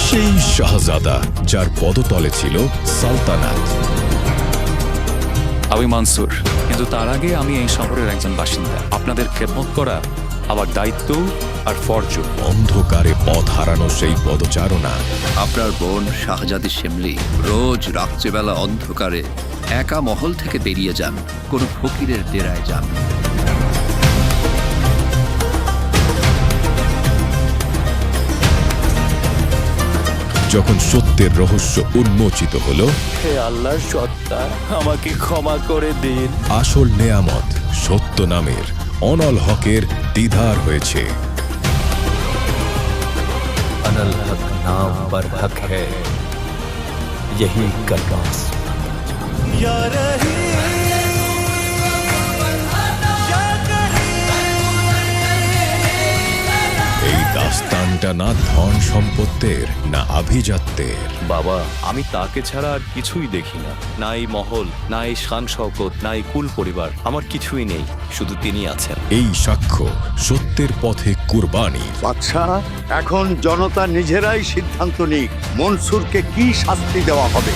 সেই শাহজাদা যার পদতলে ছিল সালতানাত। আমি মনসুর, কিন্তু তার আগে আমি এই শহরের একজন বাসিন্দা। আপনাদের খেদমত করা আমার দায়িত্ব আর ফরজ। অন্ধকারে পথ হারানো সেই পদচারণা। আপনার বোন শাহজাদি শিমলি রোজ রাত্রিবেলা অন্ধকারে একা মহল থেকে বেরিয়ে যান, কোনো ফকিরের ডেরায় যান। যখন সত্যের রহস্য উন্মোচিত হলো, হে আল্লাহর সত্তা, আমাকে ক্ষমা করে দিন। আসল নেয়ামত সত্য নামের অনল হকের দিদার হয়েছে। अनल हक नाम पर हक है, यही कलमास। এই দাস্তানটা না ধন সম্পত্তির, না আভিজাত্যের। বাবা, আমি তাকে ছাড়া আর কিছুই দেখি না। না এই মহল, না এই শান শওকত, না এই কুল পরিবার, আমার কিছুই নেই, শুধু তিনি আছেন। এই সাক্ষ্য সত্যের পথে কুরবানি। বাদশাহ, এখন জনতা নিজেরাই সিদ্ধান্ত নিক মনসুরকে কি শাস্তি দেওয়া হবে।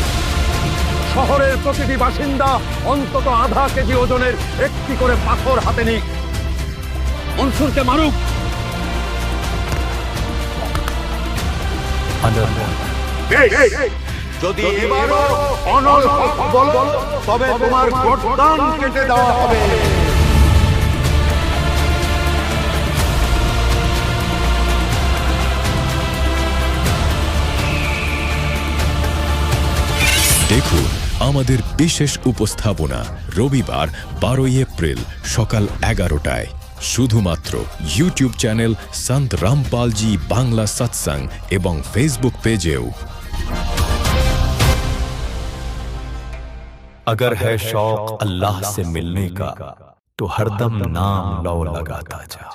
শহরের প্রতিটি বাসিন্দা অন্তত আধা কেজি ওজনের একটি করে পাথর হাতে নিক, মনসুরকে মারুক। যদি এবারও অনল হক বলো, তবে তোমার গর্দান কেটে দেওয়া হবে। দেখুন আমাদের বিশেষ উপস্থাপনা রবিবার 12 এপ্রিল সকাল 11টায়, শুধুমাত্র ইউটিউব চ্যানেল সন্ত রামপালজি বাংলা সৎসঙ্গ এবং ফেসবুক পেজেও। अगर है शौक अल्लाह से मिलने का, तो हरदम नाम लो लगाता जा।